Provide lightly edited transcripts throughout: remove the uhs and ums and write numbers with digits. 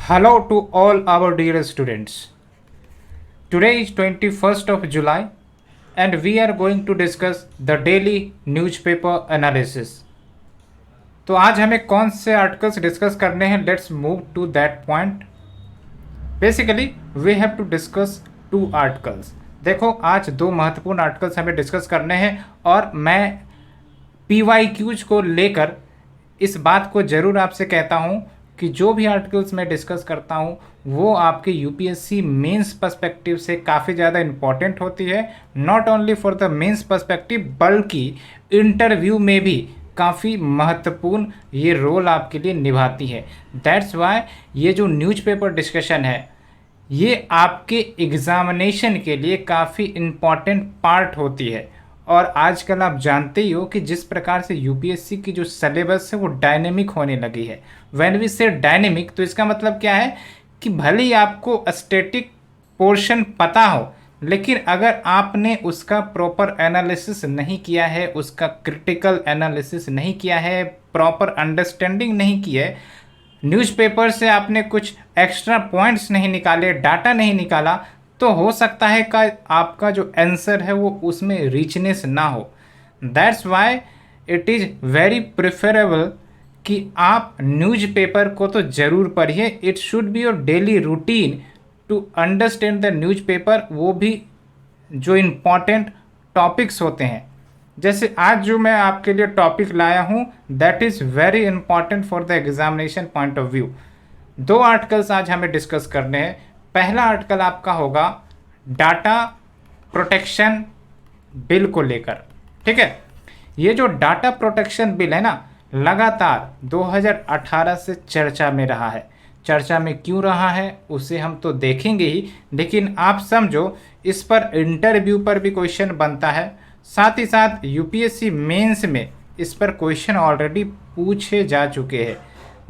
Hello to all our dear students. Today is 21st of July and we are going to discuss the daily newspaper analysis. तो आज हमें कौन से articles discuss करने हैं, let's move to that point. Basically we have to discuss two articles. देखो आज दो महत्वपूर्ण आर्टिकल्स हमें डिस्कस करने हैं और मैं PYQs को लेकर इस बात को ज़रूर आपसे कहता हूँ कि जो भी आर्टिकल्स मैं डिस्कस करता हूँ वो आपके यूपीएससी मेंस पर्सपेक्टिव से काफ़ी ज़्यादा इम्पॉर्टेंट होती है. Not only for the mains perspective बल्कि इंटरव्यू में भी काफ़ी महत्वपूर्ण ये रोल आपके लिए निभाती है. दैट्स वाई ये जो न्यूज़पेपर डिस्कशन है ये आपके एग्ज़ामिनेशन के लिए काफ़ी इम्पॉर्टेंट पार्ट होती है. और आजकल आप जानते ही हो कि जिस प्रकार से यूपीएससी की जो सिलेबस है वो डायनेमिक होने लगी है. व्हेन वी से डायनेमिक तो इसका मतलब क्या है कि भले ही आपको स्टैटिक पोर्शन पता हो, लेकिन अगर आपने उसका प्रॉपर एनालिसिस नहीं किया है, उसका क्रिटिकल एनालिसिस नहीं किया है, प्रॉपर अंडरस्टैंडिंग नहीं की है, न्यूज़पेपर से आपने कुछ एक्स्ट्रा पॉइंट्स नहीं निकाले, डाटा नहीं निकाला, तो हो सकता है कि आपका जो आंसर है वो उसमें रिचनेस ना हो. That's why it is very preferable कि आप न्यूज़पेपर को तो ज़रूर पढ़िए. It should be your daily routine to understand the newspaper. वो भी जो इम्पॉर्टेंट टॉपिक्स होते हैं, जैसे आज जो मैं आपके लिए टॉपिक लाया हूँ that is very important for the examination point of view. दो आर्टिकल्स आज हमें डिस्कस करने हैं. पहला आर्टिकल आपका होगा डाटा प्रोटेक्शन बिल को लेकर. ठीक है, ये जो डाटा प्रोटेक्शन बिल है ना, लगातार 2018 से चर्चा में रहा है. चर्चा में क्यों रहा है उसे हम तो देखेंगे ही, लेकिन आप समझो इस पर इंटरव्यू पर भी क्वेश्चन बनता है. साथ ही साथ यूपीएससी मेंस में इस पर क्वेश्चन ऑलरेडी पूछे जा चुके हैं.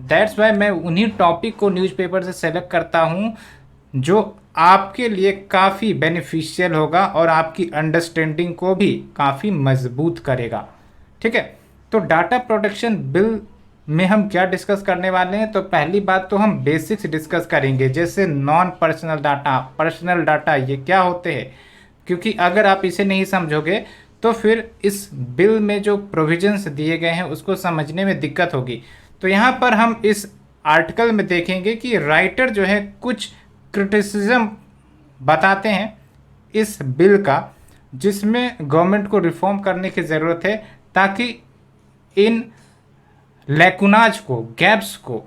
दैट्स वाई मैं उन्हीं टॉपिक को न्यूज़पेपर से सेलेक्ट करता हूँ जो आपके लिए काफ़ी बेनिफिशियल होगा और आपकी अंडरस्टैंडिंग को भी काफ़ी मजबूत करेगा. ठीक है, तो डाटा प्रोटेक्शन बिल में हम क्या डिस्कस करने वाले हैं. तो पहली बात तो हम बेसिक्स डिस्कस करेंगे, जैसे non personal data, personal data ये क्या होते हैं, क्योंकि अगर आप इसे नहीं समझोगे तो फिर इस बिल में जो प्रोविजंस दिए गए हैं उसको समझने में दिक्कत होगी. तो यहाँ पर हम इस आर्टिकल में देखेंगे कि राइटर जो है कुछ क्रिटिसिज्म बताते हैं इस बिल का, जिसमें गवर्नमेंट को रिफॉर्म करने की ज़रूरत है ताकि इन लैकुनाज को, गैप्स को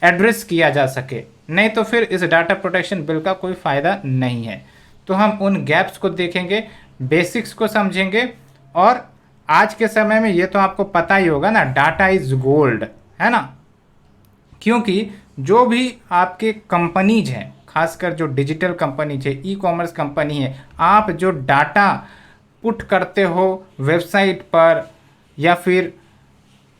एड्रेस किया जा सके. नहीं तो फिर इस डाटा प्रोटेक्शन बिल का कोई फ़ायदा नहीं है. तो हम उन गैप्स को देखेंगे, बेसिक्स को समझेंगे. और आज के समय में ये तो आपको पता ही होगा ना, डाटा इज़ गोल्ड, है ना. क्योंकि जो भी आपके कंपनीज हैं, खासकर जो डिजिटल कंपनीज है, ई कॉमर्स कंपनी है, आप जो डाटा पुट करते हो वेबसाइट पर या फिर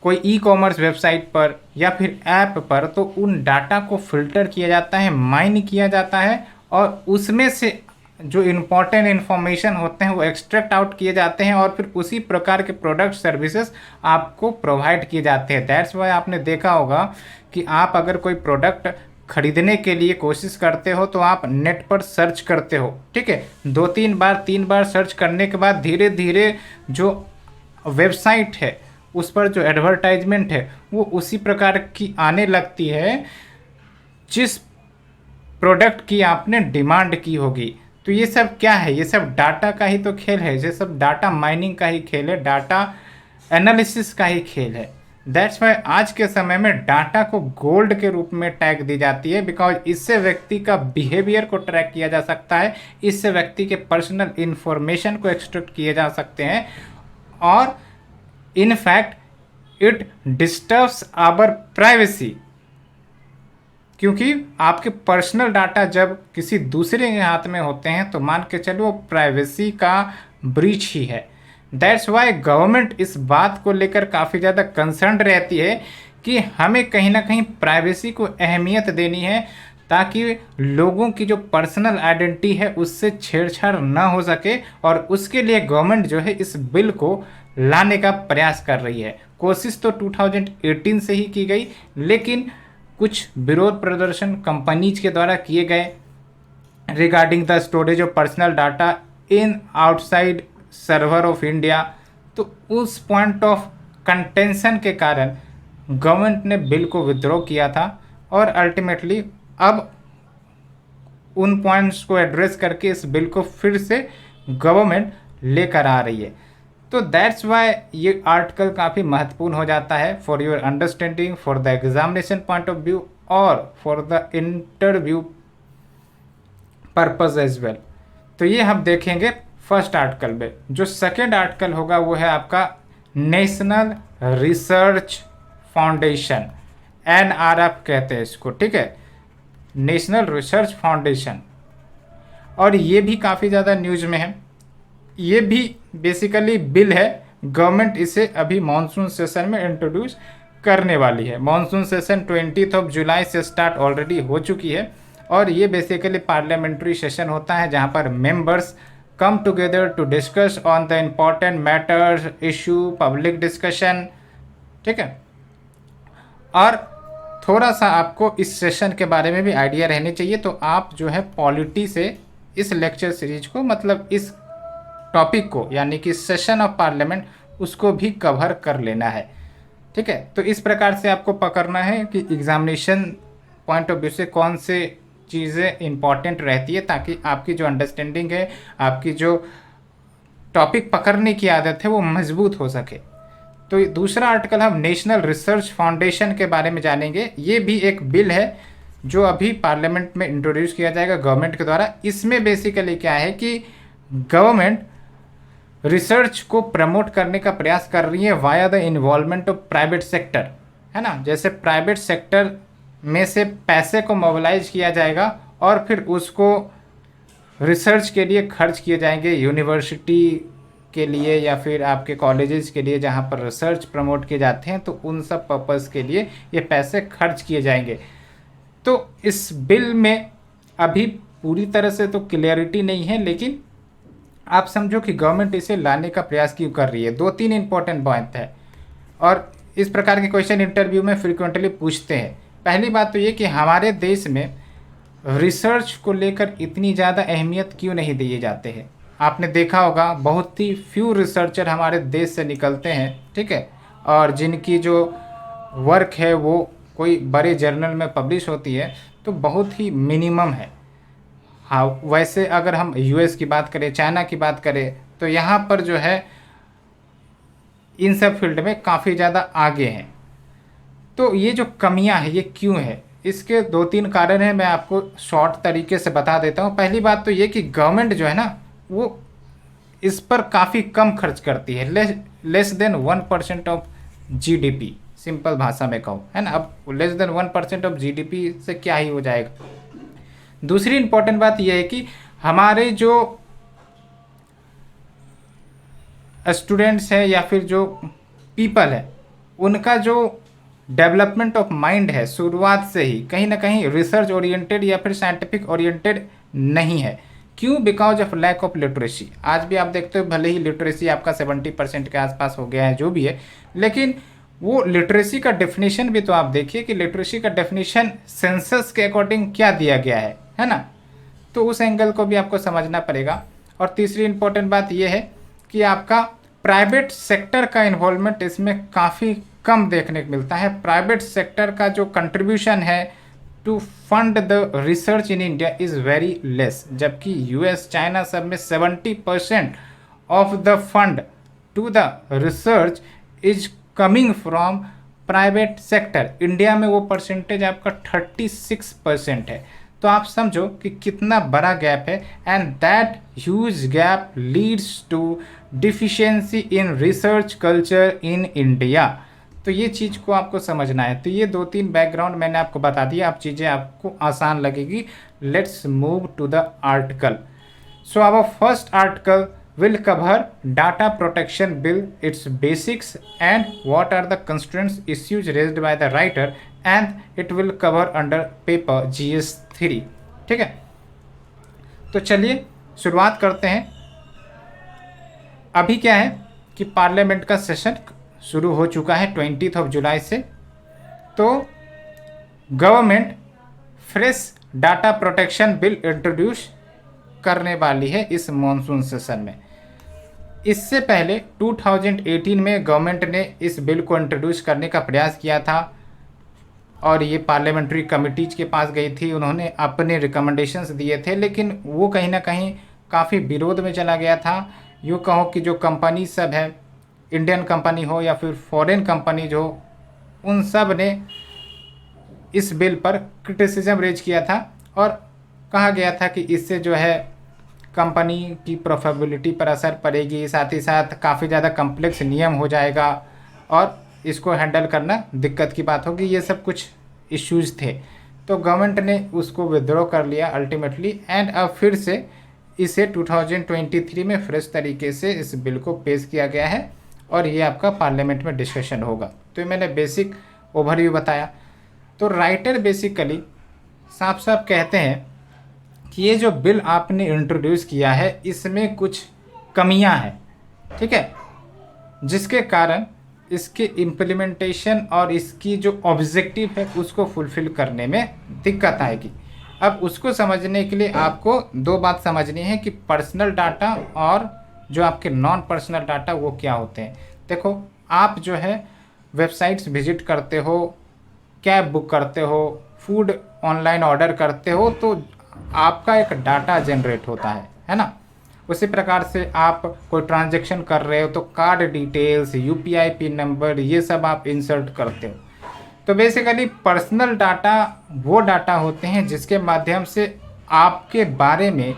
कोई ई कॉमर्स वेबसाइट पर या फिर ऐप पर, तो उन डाटा को फिल्टर किया जाता है, माइन किया जाता है और उसमें से जो इम्पॉर्टेंट इन्फॉर्मेशन होते हैं वो एक्सट्रैक्ट आउट किए जाते हैं और फिर उसी प्रकार के प्रोडक्ट सर्विसेज आपको प्रोवाइड किए जाते हैं. दैट्स वाई आपने देखा होगा कि आप अगर कोई प्रोडक्ट खरीदने के लिए कोशिश करते हो तो आप नेट पर सर्च करते हो. ठीक है, 2-3 बार सर्च करने के बाद धीरे धीरे जो वेबसाइट है उस पर जो एडवर्टाइजमेंट है वो उसी प्रकार की आने लगती है जिस प्रोडक्ट की आपने डिमांड की होगी. तो ये सब क्या है, ये सब डाटा का ही तो खेल है, ये सब डाटा माइनिंग का ही खेल है, डाटा एनालिसिस का ही खेल है. दैट्स वाई आज के समय में डाटा को गोल्ड के रूप में टैग दी जाती है, बिकॉज इससे व्यक्ति का बिहेवियर को ट्रैक किया जा सकता है, इससे व्यक्ति के पर्सनल इन्फॉर्मेशन को एक्सट्रैक्ट किए जा सकते हैं और in fact it disturbs our privacy. क्योंकि आपके पर्सनल डाटा जब किसी दूसरे के हाथ में होते हैं तो मान के चलो प्राइवेसी का ब्रीच ही है. दैट्स वाई गवर्नमेंट इस बात को लेकर काफ़ी ज़्यादा कंसर्न रहती है कि हमें कहीं ना कहीं प्राइवेसी को अहमियत देनी है ताकि लोगों की जो पर्सनल आइडेंटिटी है उससे छेड़छाड़ ना हो सके. और उसके लिए गवर्नमेंट जो है इस बिल को लाने का प्रयास कर रही है. कोशिश तो 2018 से ही की गई, लेकिन कुछ विरोध प्रदर्शन कंपनीज के द्वारा किए गए regarding the storage of personal data in outside server of India. तो उस पॉइंट ऑफ कंटेंशन के कारण गवर्नमेंट ने बिल को विथड्रॉ किया था और अल्टीमेटली अब उन पॉइंट्स को एड्रेस करके इस बिल को फिर से गवर्नमेंट लेकर आ रही है। तो दैट्स वाई ये आर्टिकल काफ़ी महत्वपूर्ण हो जाता है for your understanding, for the examination point of view और for the interview purpose as well. तो ये हम देखेंगे फर्स्ट आर्टिकल में। जो सेकेंड आर्टिकल होगा वो है आपका नेशनल रिसर्च फाउंडेशन, NRF कहते हैं इसको, ठीक है, नेशनल रिसर्च फाउंडेशन। और ये भी काफ़ी ज़्यादा न्यूज में है। ये भी बेसिकली बिल है, गवर्नमेंट इसे अभी मानसून सेशन में इंट्रोड्यूस करने वाली है। मानसून सेशन 20 जुलाई से स्टार्ट ऑलरेडी हो चुकी है और ये बेसिकली पार्लियामेंट्री सेशन होता है जहाँ पर members come together to discuss on the important matters, issue, public discussion, ठीक है। और थोड़ा सा आपको इस सेशन के बारे में भी आइडिया रहनी चाहिए, तो आप जो है पॉलिटी से इस लेक्चर सीरीज को, मतलब इस टॉपिक को, यानी कि सेशन ऑफ पार्लियामेंट, उसको भी कवर कर लेना है, ठीक है। तो इस प्रकार से आपको पकड़ना है कि एग्जामिनेशन पॉइंट ऑफ व्यू से कौन से चीज़ें इंपॉर्टेंट रहती है, ताकि आपकी जो अंडरस्टैंडिंग है, आपकी जो टॉपिक पकड़ने की आदत है वो मजबूत हो सके। तो दूसरा आर्टिकल हम नेशनल रिसर्च फाउंडेशन के बारे में जानेंगे। ये भी एक बिल है जो अभी पार्लियामेंट में इंट्रोड्यूस किया जाएगा गवर्नमेंट के द्वारा। इसमें बेसिकली क्या है कि गवर्नमेंट रिसर्च को प्रमोट करने का प्रयास कर रही है via the involvement of private sector, है ना। जैसे प्राइवेट सेक्टर में से पैसे को मोबिलाइज किया जाएगा और फिर उसको रिसर्च के लिए खर्च किए जाएंगे, यूनिवर्सिटी के लिए या फिर आपके कॉलेजेस के लिए जहाँ पर रिसर्च प्रमोट किए जाते हैं, तो उन सब पर्पस के लिए ये पैसे खर्च किए जाएंगे। तो इस बिल में अभी पूरी तरह से तो क्लियरिटी नहीं है, लेकिन आप समझो कि गवर्नमेंट इसे लाने का प्रयास क्यों कर रही है। 2-3 इंपॉर्टेंट पॉइंट है और इस प्रकार के क्वेश्चन इंटरव्यू में फ्रिक्वेंटली पूछते हैं। पहली बात तो ये कि हमारे देश में रिसर्च को लेकर इतनी ज़्यादा अहमियत क्यों नहीं दिए जाते हैं। आपने देखा होगा बहुत ही फ्यू रिसर्चर हमारे देश से निकलते हैं, ठीक है, और जिनकी जो वर्क है वो कोई बड़े जर्नल में पब्लिश होती है तो बहुत ही मिनिमम है। हाँ, वैसे अगर हम US की बात करें, चाइना की बात करें, तो यहाँ पर जो है इन सब फील्ड में काफ़ी ज़्यादा आगे हैं। तो ये जो कमियां हैं ये क्यों है, इसके 2-3 कारण हैं। मैं आपको शॉर्ट तरीके से बता देता हूँ। पहली बात तो ये कि गवर्नमेंट जो है ना वो इस पर काफ़ी कम खर्च करती है, less than 1% of GDP, simple भाषा में कहूँ, है ना। अब लेस देन 1% ऑफ GDP से क्या ही हो जाएगा। दूसरी इंपॉर्टेंट बात यह है कि हमारे जो स्टूडेंट्स हैं या फिर जो पीपल है, उनका जो डेवलपमेंट ऑफ माइंड है शुरुआत से ही कहीं ना कहीं रिसर्च ओरिएंटेड या फिर साइंटिफिक ओरिएंटेड नहीं है। क्यों? Because of lack of literacy. आज भी आप देखते हो भले ही लिटरेसी आपका 70% के आसपास हो गया है, जो भी है, लेकिन वो लिटरेसी का डेफिनेशन भी तो आप देखिए कि लिटरेसी का डेफिनेशन सेंसस के अकॉर्डिंग क्या दिया गया है ना। तो उस एंगल को भी आपको समझना पड़ेगा। और तीसरी इंपॉर्टेंट बात यह है कि आपका प्राइवेट सेक्टर का इन्वॉल्वमेंट इसमें काफ़ी कम देखने को मिलता है। प्राइवेट सेक्टर का जो कंट्रीब्यूशन है to fund the research in India is very less, जबकि US, चाइना सब में 70% of the fund to the research is coming from private sector. India में वो परसेंटेज आपका 36% है। तो आप समझो कि कितना बड़ा गैप है, and that huge gap leads to deficiency in research culture in India. तो ये चीज़ को आपको समझना है। तो ये 2-3 बैकग्राउंड मैंने आपको बता दिया, अब चीज़ें आपको आसान लगेगी। Let's move to the article. So our first article will cover data protection bill, its basics and what are the constraints issues raised by the writer, and it will cover under paper GS3। ठीक है, तो चलिए शुरुआत करते हैं। अभी क्या है कि पार्लियामेंट का सेशन शुरू हो चुका है 20 जुलाई से। तो government fresh data protection bill introduce करने वाली है इस मॉनसून सेशन में। इससे पहले 2018 में गवर्नमेंट ने इस बिल को इंट्रोड्यूस करने का प्रयास किया था और ये पार्लियामेंट्री कमिटीज के पास गई थी, उन्होंने अपने रिकमेंडेशंस दिए थे, लेकिन वो कहीं ना कहीं काफ़ी विरोध में चला गया था। यूँ कहो कि जो कंपनी सब है, इंडियन कंपनी हो या फिर फॉरेन कंपनीज हो, उन सब ने इस बिल पर क्रिटिसिज्म रेज किया था और कहा गया था कि इससे जो है कंपनी की प्रॉफिटेबिलिटी पर असर पड़ेगी, साथ ही साथ काफ़ी ज़्यादा कम्प्लेक्स नियम हो जाएगा और इसको हैंडल करना दिक्कत की बात होगी, ये सब कुछ इश्यूज़ थे। तो गवर्नमेंट ने उसको विद्रॉ कर लिया अल्टीमेटली, एंड अब फिर से इसे 2023 में फ्रेश तरीके से इस बिल को पेश किया गया है और ये आपका पार्लियामेंट में डिस्कशन होगा। तो ये मैंने बेसिक ओवरव्यू बताया। तो राइटर बेसिकली साफ साफ कहते हैं कि ये जो बिल आपने इंट्रोड्यूस किया है इसमें कुछ कमियां हैं, ठीक है, जिसके कारण इसके इम्प्लीमेंटेशन और इसकी जो ऑब्जेक्टिव है उसको फुलफिल करने में दिक्कत आएगी। अब उसको समझने के लिए आपको दो बात समझनी है कि पर्सनल डाटा और जो आपके नॉन पर्सनल डाटा वो क्या होते हैं। देखो, आप जो है वेबसाइट्स विजिट करते हो, कैब बुक करते हो, फूड ऑनलाइन ऑर्डर करते हो, तो आपका एक डाटा जनरेट होता है ना। उसी प्रकार से आप कोई ट्रांजैक्शन कर रहे हो तो card details, UPI pin number, ये सब आप इंसर्ट करते हो। तो बेसिकली पर्सनल डाटा वो डाटा होते हैं जिसके माध्यम से आपके बारे में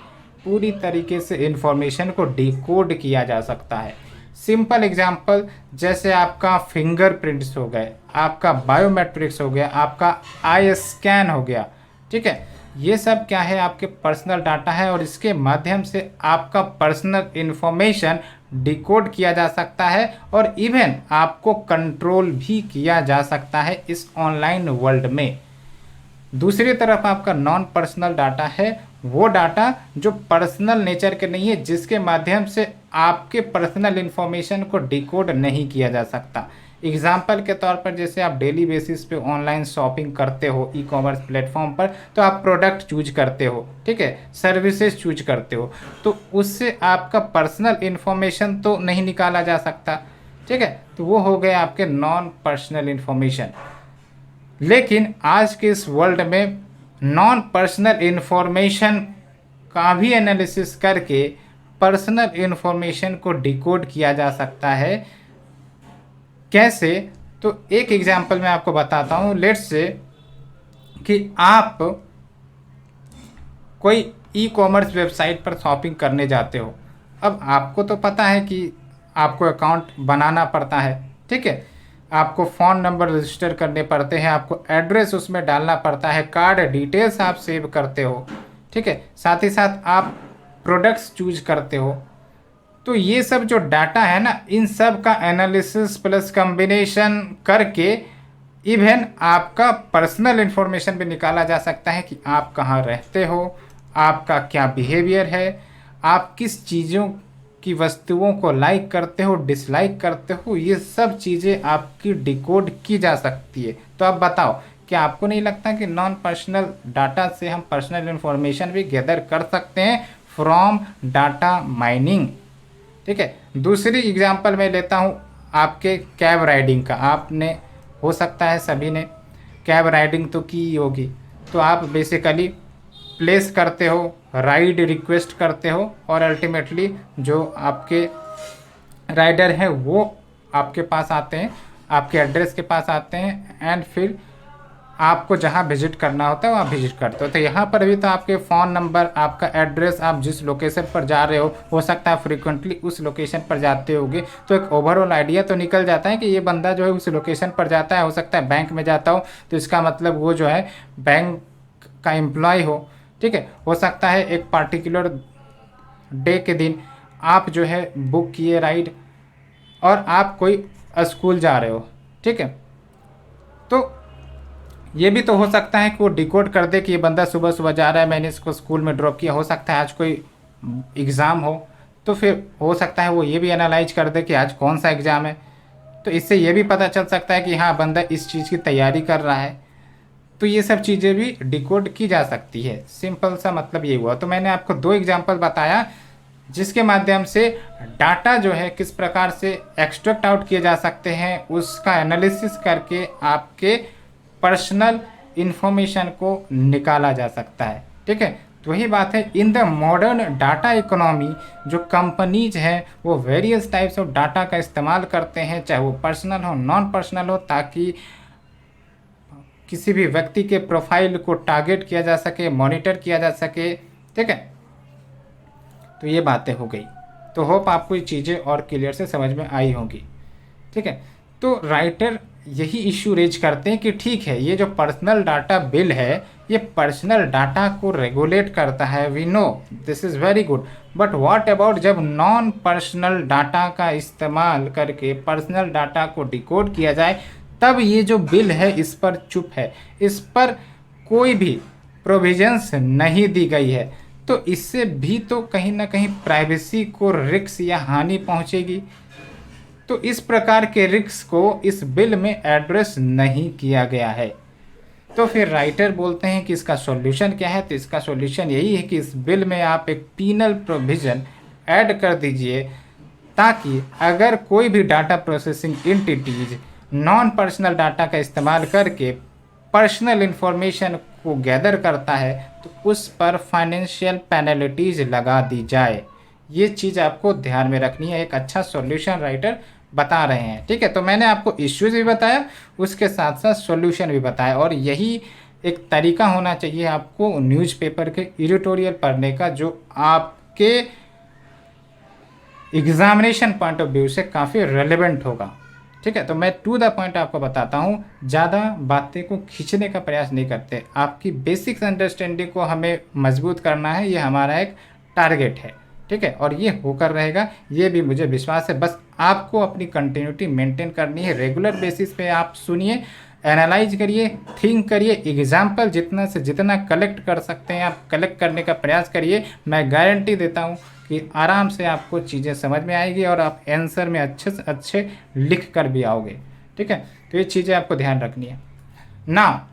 पूरी तरीके से इंफॉर्मेशन को डिकोड किया जा सकता है। सिंपल एग्जांपल, जैसे आपका फिंगरप्रिंट्स हो गए, आपका बायोमेट्रिक्स हो गया, आपका आई स्कैन हो गया, ठीक है, ये सब क्या है, आपके पर्सनल डाटा है और इसके माध्यम से आपका पर्सनल इन्फॉर्मेशन डिकोड किया जा सकता है और इवन आपको कंट्रोल भी किया जा सकता है इस ऑनलाइन वर्ल्ड में। दूसरी तरफ आपका नॉन पर्सनल डाटा है, वो डाटा जो पर्सनल नेचर के नहीं है, जिसके माध्यम से आपके पर्सनल इन्फॉर्मेशन को डिकोड नहीं किया जा सकता। एग्जाम्पल के तौर पर, जैसे आप डेली बेसिस पे ऑनलाइन शॉपिंग करते हो ई कॉमर्स प्लेटफॉर्म पर, तो आप प्रोडक्ट चूज करते हो, ठीक है, सर्विसेज चूज करते हो, तो उससे आपका पर्सनल इन्फॉर्मेशन तो नहीं निकाला जा सकता, ठीक है, तो वो हो गए आपके नॉन पर्सनल इन्फॉर्मेशन। लेकिन आज के इस वर्ल्ड में नॉन पर्सनल इन्फॉर्मेशन का भी एनालिसिस करके पर्सनल इन्फॉर्मेशन को डिकोड किया जा सकता है। कैसे? तो एक एग्जांपल मैं आपको बताता हूँ। लेट्स से कि आप कोई ई कॉमर्स वेबसाइट पर शॉपिंग करने जाते हो। अब आपको तो पता है कि आपको अकाउंट बनाना पड़ता है, ठीक है, आपको फ़ोन नंबर रजिस्टर करने पड़ते हैं, आपको एड्रेस उसमें डालना पड़ता है, कार्ड डिटेल्स आप सेव करते हो, ठीक है, साथ ही साथ आप प्रोडक्ट्स चूज करते हो। तो ये सब जो डाटा है ना, इन सब का एनालिसिस प्लस कॉम्बिनेशन करके इवन आपका पर्सनल इन्फॉर्मेशन भी निकाला जा सकता है कि आप कहाँ रहते हो, आपका क्या बिहेवियर है, आप किस चीज़ों की वस्तुओं को लाइक करते हो, डिसलाइक करते हो, ये सब चीज़ें आपकी डिकोड की जा सकती है। तो अब बताओ, क्या आपको नहीं लगता कि नॉन पर्सनल डाटा से हम पर्सनल इन्फॉर्मेशन भी गैदर कर सकते हैं फ्रॉम डाटा माइनिंग? ठीक है। दूसरी एग्जांपल मैं लेता हूँ आपके कैब राइडिंग का। आपने हो सकता है सभी ने कैब राइडिंग तो की होगी, तो आप बेसिकली प्लेस करते हो, राइड रिक्वेस्ट करते हो और अल्टीमेटली जो आपके राइडर हैं वो आपके पास आते हैं, आपके एड्रेस के पास आते हैं एंड फिर आपको जहाँ विजिट करना होता है वहाँ विजिट करते हो। तो यहाँ पर भी तो आपके फ़ोन नंबर, आपका एड्रेस, आप जिस लोकेशन पर जा रहे हो सकता है फ्रिक्वेंटली उस लोकेशन पर जाते होगे, तो एक ओवरऑल आइडिया तो निकल जाता है कि ये बंदा जो है उस लोकेशन पर जाता है। हो सकता है बैंक में जाता हो तो इसका मतलब वो जो है बैंक का एम्प्लॉय हो, ठीक है। हो सकता है एक पार्टिकुलर डे के दिन आप जो है बुक किए राइड और आप कोई स्कूल जा रहे हो, ठीक है, तो ये भी तो हो सकता है कि वो डिकोड कर दे कि ये बंदा सुबह सुबह जा रहा है, मैंने इसको स्कूल में ड्रॉप किया। हो सकता है आज कोई एग्ज़ाम हो तो फिर हो सकता है वो ये भी एनालाइज कर दे कि आज कौन सा एग्ज़ाम है, तो इससे ये भी पता चल सकता है कि हाँ बंदा इस चीज़ की तैयारी कर रहा है। तो ये सब चीज़ें भी डिकोड की जा सकती है। सिंपल सा मतलब ये हुआ। तो मैंने आपको 2 एग्जाम्पल बताया जिसके माध्यम से डाटा जो है किस प्रकार से एक्सट्रैक्ट आउट किए जा सकते हैं, उसका एनालिसिस करके आपके पर्सनल इंफॉर्मेशन को निकाला जा सकता है। ठीक है, तो वही बात है, in the modern data economy जो कंपनीज हैं वो वेरियस टाइप्स ऑफ डाटा का इस्तेमाल करते हैं, चाहे वो पर्सनल हो नॉन पर्सनल हो, ताकि किसी भी व्यक्ति के प्रोफाइल को टारगेट किया जा सके, मॉनिटर किया जा सके। ठीक है, तो ये बातें हो गई। तो होप आपको ये चीज़ें और क्लियर से समझ में आई होंगी। ठीक है, तो राइटर यही इश्यू रेज करते हैं कि ठीक है, ये जो पर्सनल डाटा बिल है ये पर्सनल डाटा को रेगुलेट करता है, we know this is very good, but what about जब नॉन पर्सनल डाटा का इस्तेमाल करके पर्सनल डाटा को डिकोड किया जाए, तब ये जो बिल है इस पर चुप है, इस पर कोई भी प्रोविजंस नहीं दी गई है। तो इससे भी तो कहीं ना कहीं प्राइवेसी को रिस्क या हानि पहुंचेगी। तो इस प्रकार के रिस्क को इस बिल में एड्रेस नहीं किया गया है। तो फिर राइटर बोलते हैं कि इसका सॉल्यूशन क्या है। तो इसका सॉल्यूशन यही है कि इस बिल में आप एक पीनल प्रोविज़न ऐड कर दीजिए, ताकि अगर कोई भी data processing entities non personal data का इस्तेमाल करके पर्सनल इंफॉर्मेशन को गैदर करता है तो उस पर फाइनेंशियल पेनल्टीज लगा दी जाए। ये चीज़ आपको ध्यान में रखनी है। एक अच्छा सॉल्यूशन राइटर बता रहे हैं। ठीक है, तो मैंने आपको इश्यूज भी बताया, उसके साथ साथ सॉल्यूशन भी बताया, और यही एक तरीका होना चाहिए आपको न्यूज़पेपर के एडिटोरियल पढ़ने का, जो आपके एग्जामिनेशन पॉइंट ऑफ व्यू से काफ़ी रेलेवेंट होगा। ठीक है, तो मैं टू द पॉइंट आपको बताता हूँ, ज़्यादा बातें को खींचने का प्रयास नहीं करते। आपकी बेसिक्स अंडरस्टैंडिंग को हमें मजबूत करना है, ये हमारा एक टारगेट है। ठीक है, और ये होकर रहेगा, ये भी मुझे विश्वास है। बस आपको अपनी कंटिन्यूटी मेंटेन करनी है। रेगुलर बेसिस पे आप सुनिए, एनालाइज करिए, थिंक करिए, एग्जाम्पल जितना से जितना कलेक्ट कर सकते हैं आप कलेक्ट करने का प्रयास करिए। मैं गारंटी देता हूँ कि आराम से आपको चीज़ें समझ में आएगी और आप आंसर में अच्छे से अच्छे लिख कर भी आओगे। ठीक है, तो ये चीज़ें आपको ध्यान रखनी है ना।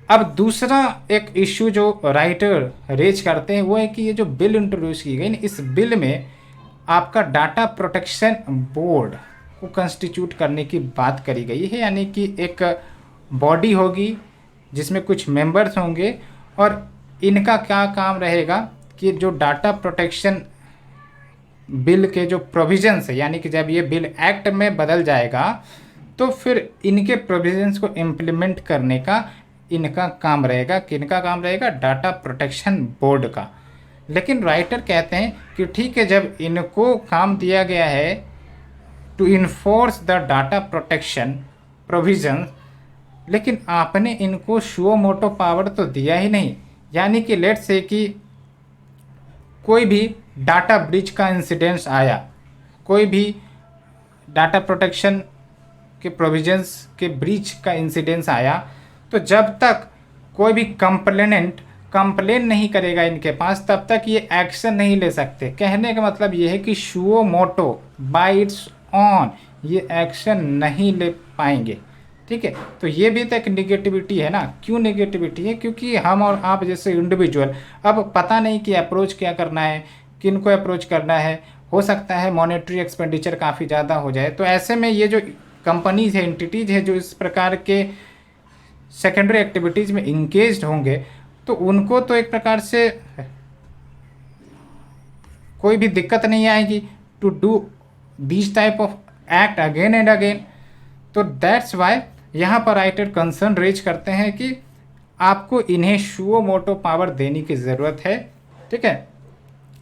अब दूसरा एक इश्यू जो राइटर रेज करते हैं वो है कि ये जो बिल इंट्रोड्यूस की गई, इस बिल में आपका डाटा प्रोटेक्शन बोर्ड को कंस्टिट्यूट करने की बात करी गई है। यानी कि एक बॉडी होगी जिसमें कुछ मेंबर्स होंगे, और इनका क्या काम रहेगा कि जो डाटा प्रोटेक्शन बिल के जो प्रोविजंस है, यानी कि जब ये बिल एक्ट में बदल जाएगा तो फिर इनके प्रोविजंस को इम्प्लीमेंट करने का इनका काम रहेगा। किनका काम रहेगा? डाटा प्रोटेक्शन बोर्ड का। लेकिन राइटर कहते हैं कि ठीक है, जब इनको काम दिया गया है to enforce the data protection provisions, लेकिन आपने इनको शो मोटो पावर तो दिया ही नहीं। यानी कि लेट्स से कि कोई भी डाटा ब्रीच का इंसिडेंस आया, कोई भी डाटा प्रोटेक्शन के प्रोविजंस के ब्रीच का इंसिडेंस आया, तो जब तक कोई भी कंप्लेन नहीं करेगा इनके पास, तब तक ये एक्शन नहीं ले सकते। कहने का मतलब ये है कि suo motu by its own ये एक्शन नहीं ले पाएंगे। ठीक है, तो ये भी तो एक निगेटिविटी है ना। क्यों निगेटिविटी है? क्योंकि हम और आप जैसे इंडिविजुअल अब पता नहीं कि अप्रोच क्या करना है, किन को अप्रोच करना है। हो सकता है मॉनेटरी एक्सपेंडिचर काफ़ी ज़्यादा हो जाए, तो ऐसे में ये जो कंपनीज है, एंटिटीज है जो इस प्रकार के सेकेंडरी एक्टिविटीज़ में इंगेज्ड होंगे, तो उनको तो एक प्रकार से कोई भी दिक्कत नहीं आएगी to do this type of act again and again. तो दैट्स वाई यहाँ पर राइटर कंसर्न रेज करते हैं कि आपको इन्हें शो मोटो पावर देने की ज़रूरत है। ठीक है,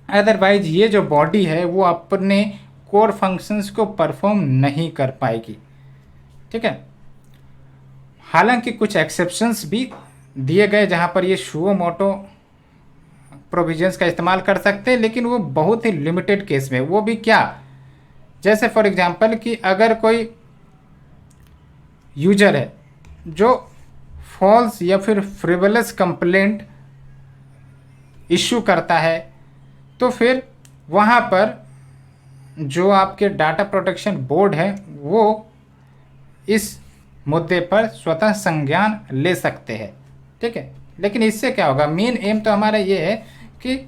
अदरवाइज ये जो बॉडी है वो अपने कोर फंक्शंस को परफॉर्म नहीं कर पाएगी। ठीक है, हालांकि कुछ एक्सेप्शंस भी दिए गए जहाँ पर ये शो मोटो प्रोविजंस का इस्तेमाल कर सकते हैं, लेकिन वो बहुत ही लिमिटेड केस में। वो भी क्या? जैसे फॉर एग्जांपल कि अगर कोई यूजर है जो फॉल्स या फिर फ्रिवलस कंप्लेंट इशू करता है, तो फिर वहाँ पर जो आपके डाटा प्रोटेक्शन बोर्ड है वो इस मुद्दे पर स्वतः संज्ञान ले सकते हैं। ठीक है, लेकिन इससे क्या होगा, मेन एम तो हमारा ये है कि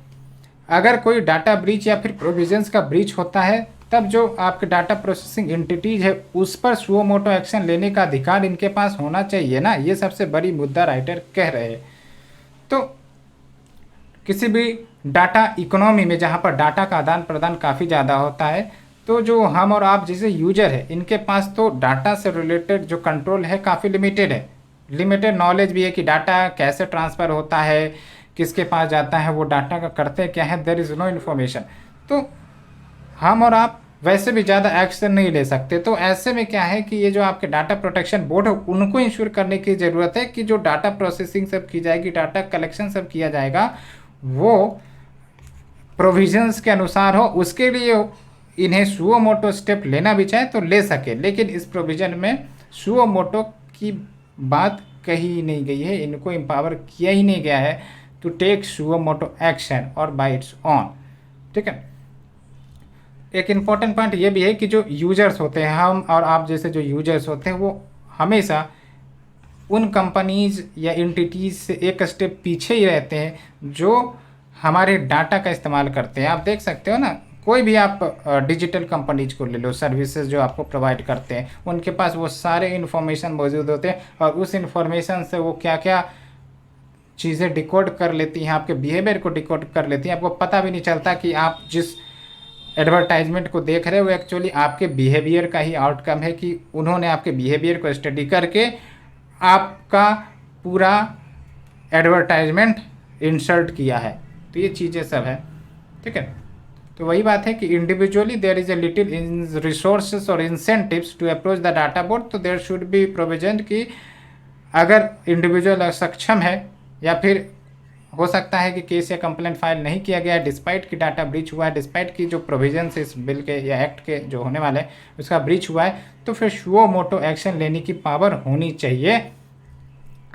अगर कोई डाटा ब्रीच या फिर प्रोविजंस का ब्रीच होता है तब जो आपके डाटा प्रोसेसिंग एंटिटीज है उस पर सुओ मोटो एक्शन लेने का अधिकार इनके पास होना चाहिए ना, ये सबसे बड़ी मुद्दा राइटर कह रहे हैं। तो किसी भी डाटा इकोनॉमी में जहाँ पर डाटा का आदान प्रदान काफ़ी ज़्यादा होता है, तो जो हम और आप जैसे यूजर है इनके पास तो डाटा से रिलेटेड जो कंट्रोल है काफ़ी लिमिटेड है, लिमिटेड नॉलेज भी है कि डाटा कैसे ट्रांसफ़र होता है, किसके पास जाता है, वो डाटा का करते क्या है, देयर इज़ नो इन्फॉर्मेशन। तो हम और आप वैसे भी ज़्यादा एक्शन नहीं ले सकते। तो ऐसे में क्या है कि ये जो आपके डाटा प्रोटेक्शन बोर्ड है उनको इंश्योर करने की ज़रूरत है कि जो डाटा प्रोसेसिंग सब की जाएगी, डाटा कलेक्शन सब किया जाएगा, वो प्रोविजंस के अनुसार हो। उसके लिए इन्हें सुओ मोटो स्टेप लेना भी चाहे तो ले सके, लेकिन इस प्रोविज़न में सुओ मोटो की बात कही ही नहीं गई है, इनको एम्पावर किया ही नहीं गया है to take suo motu action और बाय इट्स ऑन। ठीक है, एक इम्पॉर्टेंट पॉइंट ये भी है कि जो यूजर्स होते हैं, हम और आप जैसे जो यूजर्स होते हैं, वो हमेशा उन कंपनीज या एंटिटीज से एक स्टेप पीछे ही रहते हैं जो हमारे डाटा का इस्तेमाल करते हैं। आप देख सकते हो ना, कोई भी आप डिजिटल कंपनीज को ले लो, सर्विसेज जो आपको प्रोवाइड करते हैं, उनके पास वो सारे इन्फॉर्मेशन मौजूद होते हैं और उस इन्फॉर्मेशन से वो क्या क्या चीज़ें डिकोड कर लेती हैं, आपके बिहेवियर को डिकोड कर लेती हैं। आपको पता भी नहीं चलता कि आप जिस एडवर्टाइजमेंट को देख रहे हो वो एक्चुअली आपके बिहेवियर का ही आउटकम है, कि उन्होंने आपके बिहेवियर को स्टडी करके आपका पूरा एडवर्टाइजमेंट इंसर्ट किया है। तो ये चीज़ें सब है। ठीक है, तो वही बात है कि individually there is a little in resources और incentives to approach the data board, तो देयर शुड बी प्रोविजन कि अगर इंडिविजुअल सक्षम है या फिर हो सकता है कि केस या कंप्लेंट फाइल नहीं किया गया है डिस्पाइट की डाटा ब्रीच हुआ है, डिस्पाइट की जो प्रोविजंस इस बिल के या एक्ट के जो होने वाले हैं उसका ब्रीच हुआ है, तो फिर सुओ मोटो एक्शन लेने की पावर होनी चाहिए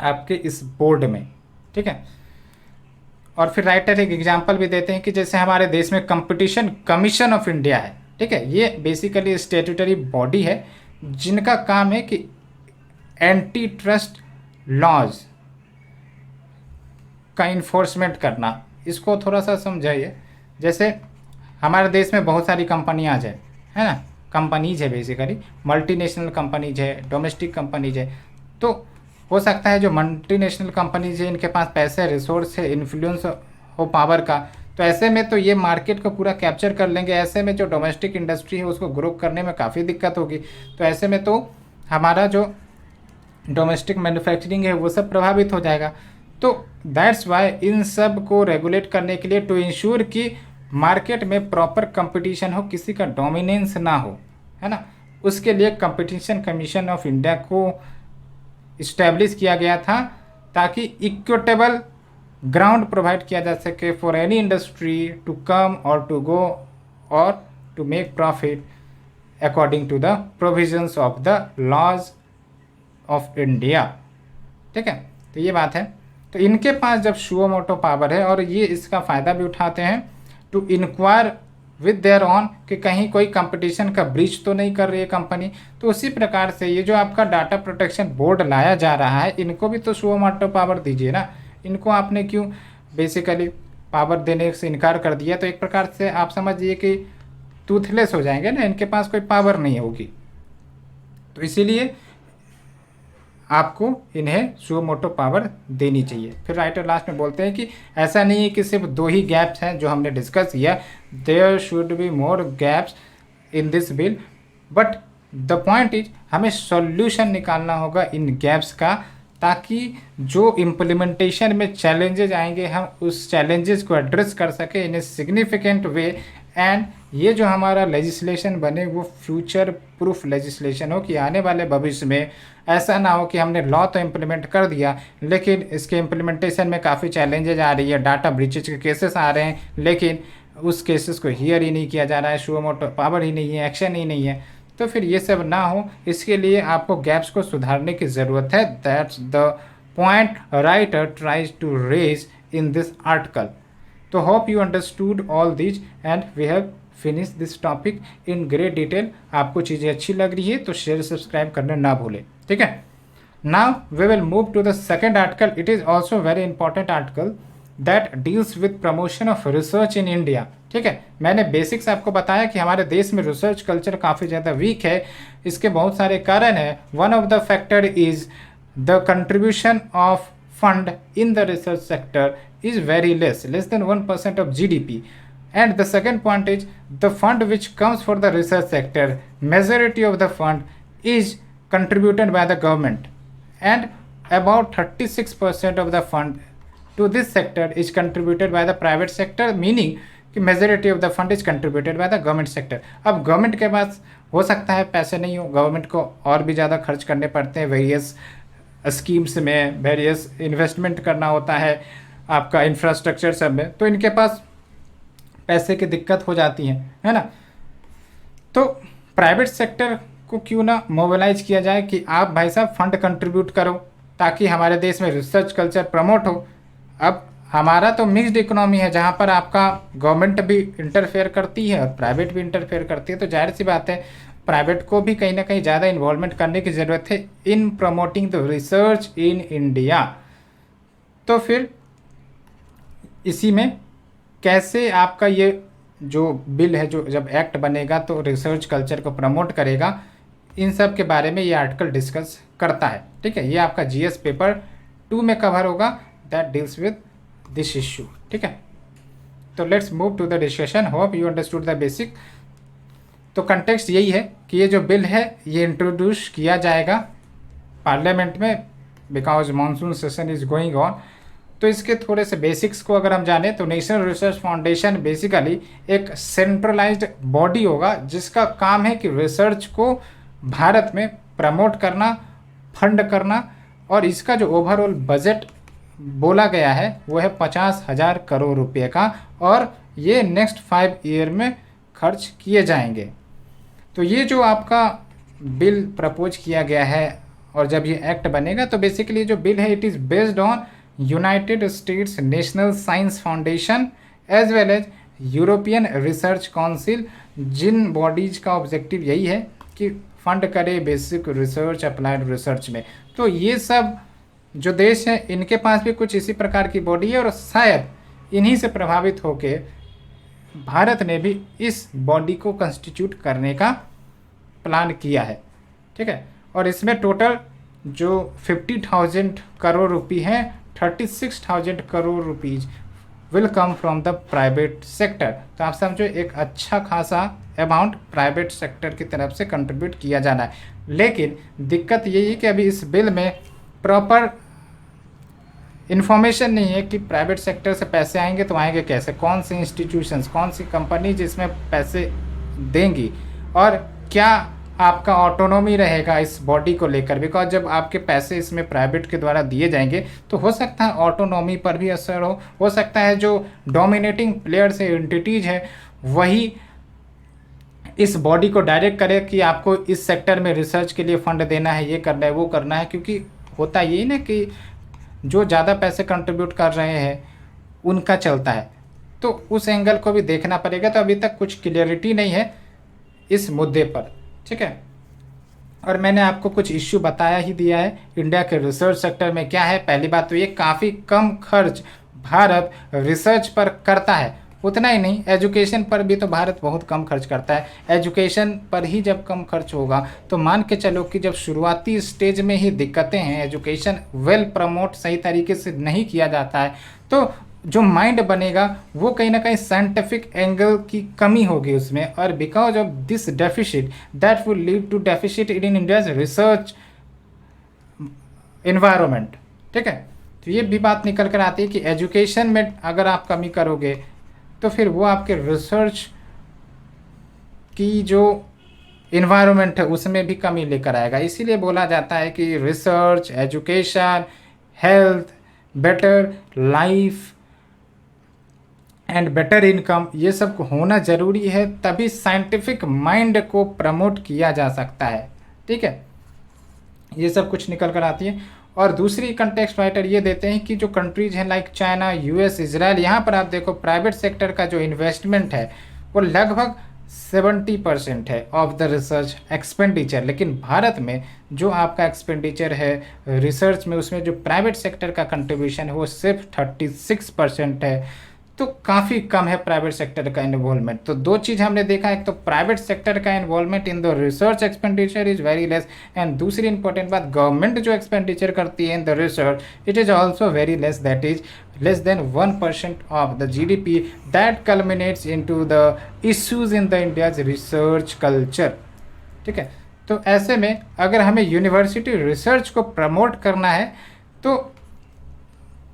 आपके इस बोर्ड में। ठीक है, और फिर राइटर एक एग्जांपल भी देते हैं कि जैसे हमारे देश में कंपटीशन कमीशन ऑफ इंडिया है। ठीक है, ये बेसिकली स्टेट्यूटरी बॉडी है जिनका काम है कि एंटी ट्रस्ट लॉज का इन्फोर्समेंट करना। इसको थोड़ा सा समझाइए। जैसे हमारे देश में बहुत सारी कंपनियाँ है ना, कंपनीज है, बेसिकली मल्टीनेशनल कंपनीज है, डोमेस्टिक कंपनीज है। तो हो सकता है जो मल्टीनेशनल कंपनीज है इनके पास पैसे, रिसोर्स है, इन्फ्लुएंस हो पावर का, तो ऐसे में तो ये मार्केट को पूरा कैप्चर कर लेंगे। ऐसे में जो डोमेस्टिक इंडस्ट्री है उसको ग्रो करने में काफ़ी दिक्कत होगी। तो ऐसे में तो हमारा जो डोमेस्टिक मैन्युफैक्चरिंग है वो सब प्रभावित हो जाएगा। तो दैट्स वाई इन सब को रेगुलेट करने के लिए टू इंश्योर कि मार्केट में प्रॉपर कंपटीशन हो, किसी का डोमिनेंस ना हो, है ना, उसके लिए कंपटीशन कमीशन ऑफ इंडिया को इस्टेब्लिश किया गया था ताकि इक्विटेबल ग्राउंड प्रोवाइड किया जा सके for any industry to come और टू गो और to make profit according to the provisions of the laws of India. ठीक है, तो ये बात है। तो इनके पास जब सुओ मोटो पावर है और ये इसका फ़ायदा भी उठाते हैं to inquire with their own कि कहीं कोई कंपटीशन का ब्रीच तो नहीं कर रही है कंपनी। तो उसी प्रकार से ये जो आपका डाटा प्रोटेक्शन बोर्ड लाया जा रहा है, इनको भी तो सुओ मोटो पावर दीजिए ना। इनको आपने क्यों बेसिकली पावर देने से इनकार कर दिया? तो एक प्रकार से आप समझिए कि टूथलेस हो जाएंगे ना, इनके पास कोई पावर नहीं होगी। तो इसीलिए आपको इन्हें सुओ मोटो पावर देनी चाहिए। फिर राइटर लास्ट में बोलते हैं कि ऐसा नहीं है कि सिर्फ 2 ही गैप्स हैं जो हमने डिस्कस किया, there should be more gaps in this bill, but the point is हमें सॉल्यूशन निकालना होगा इन गैप्स का, ताकि जो इम्प्लीमेंटेशन में चैलेंजेस आएंगे हम उस चैलेंजेस को एड्रेस कर सकें इन ए सिग्निफिकेंट वे, एंड ये जो हमारा लेजिस्लेशन बने वो फ्यूचर प्रूफ लेजिस्लेशन हो, कि आने वाले भविष्य में ऐसा ना हो कि हमने लॉ तो इम्प्लीमेंट कर दिया लेकिन इसके इम्प्लीमेंटेशन में काफ़ी चैलेंजेज आ रही है, डाटा ब्रीचेज के केसेस आ रहे हैं लेकिन उस केसेस को हियर ही नहीं किया जा रहा है, सुओ मोटो पावर ही नहीं है, एक्शन ही नहीं है। तो फिर ये सब ना हो, इसके लिए आपको गैप्स को सुधारने की ज़रूरत है। That's the point writer tries to raise in this article. तो hope you understood all this and we have finish this topic in great detail. आपको चीज़ें अच्छी लग रही है तो शेयर सब्सक्राइब करना ना भूलें। ठीक है। Now we will move to the second article. It is also very important article that deals with promotion of research in India. ठीक है, मैंने बेसिक्स आपको बताया कि हमारे देश में रिसर्च कल्चर काफ़ी ज़्यादा वीक है। इसके बहुत सारे कारण हैं। One of the factor is the contribution of fund in the research sector is very less than 1% of GDP. And the second point is the fund which comes for the research sector, majority of the fund is contributed by the government, and about 36% of the fund to this sector is contributed by the private sector, meaning कि majority of the fund is contributed by the government sector. अब government के पास हो सकता है पैसे नहीं हो, government को और भी ज़्यादा खर्च करने पड़ते हैं, वेरियस स्कीम्स में वेरियस इन्वेस्टमेंट करना होता है आपका इंफ्रास्ट्रक्चर सब में, तो इनके पास पैसे की दिक्कत हो जाती है ना। तो प्राइवेट सेक्टर को क्यों ना मोबिलाइज किया जाए कि आप भाई साहब फंड कंट्रीब्यूट करो ताकि हमारे देश में रिसर्च कल्चर प्रमोट हो। अब हमारा तो मिक्स्ड इकोनॉमी है जहाँ पर आपका गवर्नमेंट भी इंटरफेयर करती है और प्राइवेट भी इंटरफेयर करती है, तो जाहिर सी बात है प्राइवेट को भी कहीं ना कहीं ज़्यादा इन्वॉल्वमेंट करने की ज़रूरत है इन promoting the research in India. तो फिर इसी में कैसे आपका ये जो बिल है, जो जब एक्ट बनेगा तो रिसर्च कल्चर को प्रमोट करेगा, इन सब के बारे में ये आर्टिकल डिस्कस करता है। ठीक है, ये आपका जीएस पेपर 2 में कवर होगा, that deals with this issue. ठीक है, तो let's move to the discussion. Hope you understood the basic. तो कंटेक्स्ट यही है कि ये जो बिल है ये इंट्रोड्यूस किया जाएगा पार्लियामेंट में, because monsoon session is going on. तो इसके थोड़े से बेसिक्स को अगर हम जाने तो नेशनल रिसर्च फाउंडेशन बेसिकली एक सेंट्रलाइज्ड बॉडी होगा जिसका काम है कि रिसर्च को भारत में प्रमोट करना, फंड करना, और इसका जो ओवरऑल बजट बोला गया है वो है 50,000 करोड़ रुपए का, और ये नेक्स्ट 5 ईयर में खर्च किए जाएंगे। तो ये जो आपका बिल प्रपोज किया गया है और जब ये एक्ट बनेगा तो बेसिकली जो बिल है it is based on United States National Science Foundation as well as European Research Council, जिन बॉडीज का ऑब्जेक्टिव यही है कि फंड करे बेसिक रिसर्च अप्लाइड रिसर्च में। तो ये सब जो देश हैं इनके पास भी कुछ इसी प्रकार की बॉडी है और शायद इन्हीं से प्रभावित होकर भारत ने भी इस बॉडी को कंस्टिट्यूट करने का प्लान किया है। ठीक है, और इसमें टोटल जो 50,000 करोड़ रुपये हैं, 36,000 crore rupees will come from the private sector. तो आप समझो एक अच्छा खासा अमाउंट प्राइवेट सेक्टर की तरफ से कंट्रीब्यूट किया जाना है। लेकिन दिक्कत यही है कि अभी इस बिल में प्रॉपर इन्फॉर्मेशन नहीं है कि प्राइवेट सेक्टर से पैसे आएंगे तो आएंगे कैसे, कौन सी इंस्टीट्यूशंस, कौन सी कंपनी जिसमें पैसे देंगी, और क्या आपका ऑटोनॉमी रहेगा इस बॉडी को लेकर। बिकॉज जब आपके पैसे इसमें प्राइवेट के द्वारा दिए जाएंगे तो हो सकता है ऑटोनॉमी पर भी असर हो सकता है जो डोमिनेटिंग प्लेयर्स है, एंटिटीज है, वही इस बॉडी को डायरेक्ट करे कि आपको इस सेक्टर में रिसर्च के लिए फंड देना है, ये करना है, वो करना है। क्योंकि होता यही ना कि जो ज़्यादा पैसे कंट्रीब्यूट कर रहे हैं उनका चलता है, तो उस एंगल को भी देखना पड़ेगा। तो अभी तक कुछ क्लियरिटी नहीं है इस मुद्दे पर। ठीक है, और मैंने आपको कुछ इश्यू बताया ही दिया है इंडिया के रिसर्च सेक्टर में क्या है। पहली बात तो ये काफ़ी कम खर्च भारत रिसर्च पर करता है। उतना ही नहीं, एजुकेशन पर भी तो भारत बहुत कम खर्च करता है। एजुकेशन पर ही जब कम खर्च होगा तो मान के चलो कि जब शुरुआती स्टेज में ही दिक्कतें हैं, एजुकेशन वेल प्रमोट सही तरीके से नहीं किया जाता है, तो जो माइंड बनेगा वो कहीं ना कहीं साइंटिफिक एंगल की कमी होगी उसमें, और because of this deficit that will lead to deficit in India's research environment. ठीक है, तो ये भी बात निकल कर आती है कि एजुकेशन में अगर आप कमी करोगे तो फिर वो आपके रिसर्च की जो इन्वायरमेंट है उसमें भी कमी लेकर आएगा। इसीलिए बोला जाता है कि research, education, health, better life and better income, ये सब होना ज़रूरी है, तभी साइंटिफिक माइंड को प्रमोट किया जा सकता है। ठीक है, ये सब कुछ निकल कर आती है। और दूसरी कंटेक्स्ट राइटर ये देते हैं कि जो कंट्रीज हैं लाइक चाइना, यूएस, इजराइल, यहाँ पर आप देखो प्राइवेट सेक्टर का जो इन्वेस्टमेंट है वो लगभग 70% है ऑफ द रिसर्च एक्सपेंडिचर, लेकिन भारत में जो आपका एक्सपेंडिचर है रिसर्च में, उसमें जो प्राइवेट सेक्टर का कंट्रीब्यूशन है वो सिर्फ 36% है। तो काफ़ी कम है प्राइवेट सेक्टर का इन्वॉल्वमेंट। तो दो चीज़ हमने देखा, एक तो प्राइवेट सेक्टर का involvement in the research expenditure is very less, and दूसरी इंपॉर्टेंट बात, गवर्नमेंट जो एक्सपेंडिचर करती है in the research it is also very less, that is less than 1% of the GDP that culminates into the issues in the India's research culture। ठीक है, तो ऐसे में अगर हमें यूनिवर्सिटी रिसर्च को प्रमोट करना है तो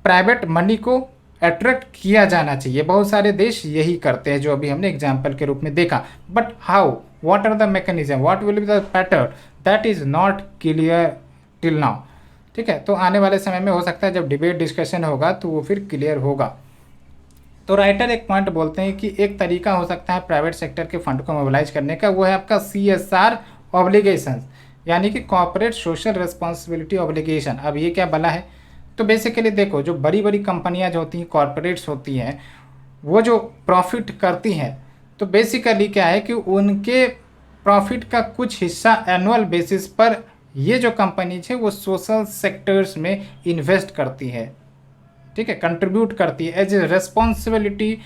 प्राइवेट मनी को अट्रैक्ट किया जाना चाहिए। बहुत सारे देश यही करते हैं जो अभी हमने एग्जाम्पल के रूप में देखा। But how, what are the mechanism, what will be the pattern, that is not clear till now. ठीक है, तो आने वाले समय में हो सकता है जब डिबेट डिस्कशन होगा तो वो फिर क्लियर होगा। तो राइटर एक पॉइंट बोलते हैं कि एक तरीका हो सकता है प्राइवेट सेक्टर के फंड को मोबिलाइज करने का, वो है आपका CSR ऑब्लिगेशन, यानी कि कॉर्पोरेट सोशल रिस्पॉन्सिबिलिटी ऑब्लिगेशन। अब ये क्या बला है, तो बेसिकली देखो, जो बड़ी बड़ी कंपनियां जो होती हैं, कॉर्पोरेट्स होती हैं, वो जो प्रॉफिट करती हैं, तो बेसिकली क्या है कि उनके प्रॉफिट का कुछ हिस्सा एनुअल बेसिस पर ये जो कंपनीज है वो सोशल सेक्टर्स में इन्वेस्ट करती है। ठीक है, कंट्रीब्यूट करती है as a responsibility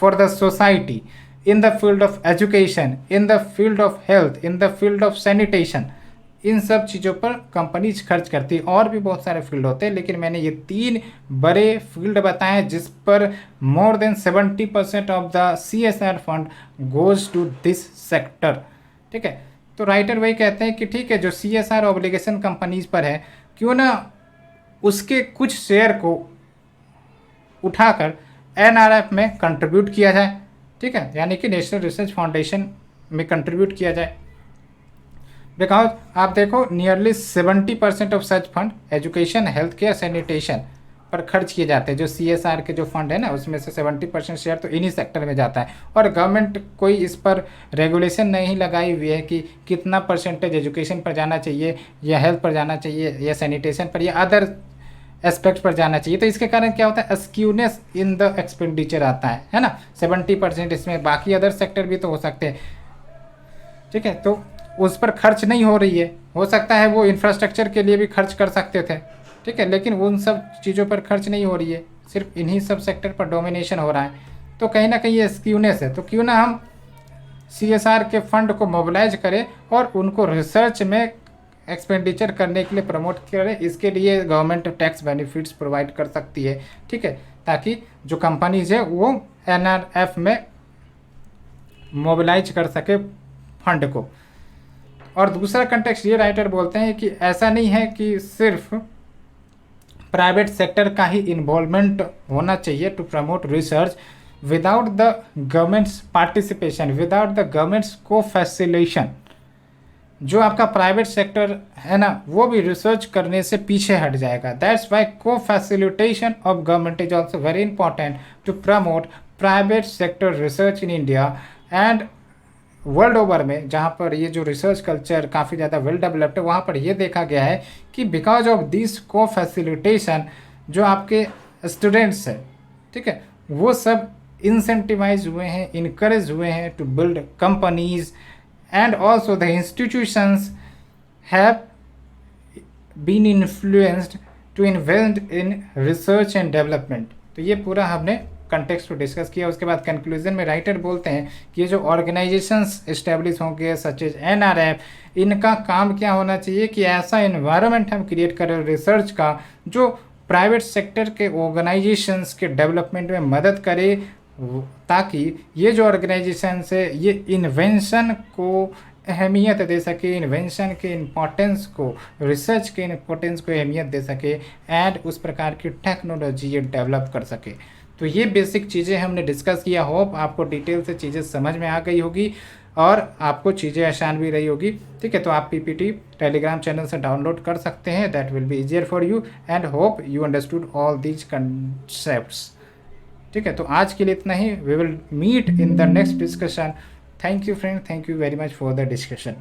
for the society in the field of education, in the field of health, in the field of sanitation. इन सब चीज़ों पर कंपनीज खर्च करती है। और भी बहुत सारे फील्ड होते हैं, लेकिन मैंने ये 3 बड़े फील्ड बताए हैं जिस पर more than 70% of the CSR fund goes to this sector. ठीक है, तो राइटर वही कहते हैं कि ठीक है, जो CSR ऑब्लिगेशन कंपनीज पर है, क्यों ना उसके कुछ शेयर को उठाकर NRF में कंट्रीब्यूट किया जाए। ठीक है, यानी कि नेशनल रिसर्च फाउंडेशन में कंट्रीब्यूट किया जाए। बिकॉज आप देखो, nearly 70% of such fund education, health care, sanitation पर खर्च किए जाते हैं। जो CSR के जो फंड है ना, उसमें से 70% शेयर तो इन्हीं सेक्टर में जाता है। और गवर्नमेंट कोई इस पर रेगुलेशन नहीं लगाई हुई है कि कितना परसेंटेज एजुकेशन पर जाना चाहिए, या हेल्थ पर जाना चाहिए, या सैनिटेशन पर, या अदर एस्पेक्ट पर जाना चाहिए। तो इसके कारण क्या होता है, स्क्यूनेस इन द एक्सपेंडिचर आता है ना। 70% इसमें, बाकी अदर सेक्टर भी तो हो सकते हैं। ठीक है, तो उस पर खर्च नहीं हो रही है। हो सकता है वो इंफ्रास्ट्रक्चर के लिए भी खर्च कर सकते थे। ठीक है, लेकिन उन सब चीज़ों पर खर्च नहीं हो रही है, सिर्फ इन्हीं सब सेक्टर पर डोमिनेशन हो रहा है। तो कहीं ना कहीं ये स्क्यूनेस है। तो क्यों ना हम CSR के फंड को मोबिलाइज करें और उनको रिसर्च में एक्सपेंडिचर करने के लिए प्रमोट करें। इसके लिए गवर्नमेंट टैक्स बेनिफिट्स प्रोवाइड कर सकती है। ठीक है, ताकि जो कंपनीज है वो NRF में मोबिलाइज कर सके फंड को। और दूसरा कंटेक्स्ट ये राइटर बोलते हैं कि ऐसा नहीं है कि सिर्फ प्राइवेट सेक्टर का ही इन्वॉल्वमेंट होना चाहिए to promote research without the government's participation, without the government's को फैसिलेशन। जो आपका प्राइवेट सेक्टर है ना, वो भी रिसर्च करने से पीछे हट जाएगा। दैट्स वाई को facilitation of government is also very important to promote private sector research in India and world over में। जहाँ पर ये जो रिसर्च कल्चर काफ़ी ज़्यादा वेल डेवलप्ड है, वहाँ पर ये देखा गया है कि बिकॉज ऑफ दिस को फैसिलिटेशन जो आपके स्टूडेंट्स हैं, ठीक है, वो सब इंसेंटिवाइज हुए हैं, इनकरेज हुए हैं to build companies, and also the institutions have been influenced to invest in research and development। तो ये पूरा हमने कंटेक्स्ट को डिस्कस किया। उसके बाद कंक्लूजन में राइटर बोलते हैं कि ये जो ऑर्गेनाइजेशंस इस्टेब्लिश होंगे सच एज NRF, इनका काम क्या होना चाहिए कि ऐसा इन्वायरमेंट हम क्रिएट करें रिसर्च का जो प्राइवेट सेक्टर के ऑर्गेनाइजेशंस के डेवलपमेंट में मदद करे, ताकि ये जो ऑर्गेनाइजेशन है ये इन्वेंशन को अहमियत दे सके, इन्वेंशन के इम्पोर्टेंस को, रिसर्च के इम्पोर्टेंस को अहमियत दे सके एंड उस प्रकार की टेक्नोलॉजी ये डेवलप कर सके। तो ये बेसिक चीज़ें हमने डिस्कस किया। होप आपको डिटेल से चीज़ें समझ में आ गई होगी और आपको चीज़ें आसान भी रही होगी। ठीक है, तो आप PPT टेलीग्राम चैनल से डाउनलोड कर सकते हैं। That will be easier for you and hope you understood all these concepts. ठीक है, तो आज के लिए इतना ही। We will meet in the next discussion. Thank you friend, thank you very much for the discussion.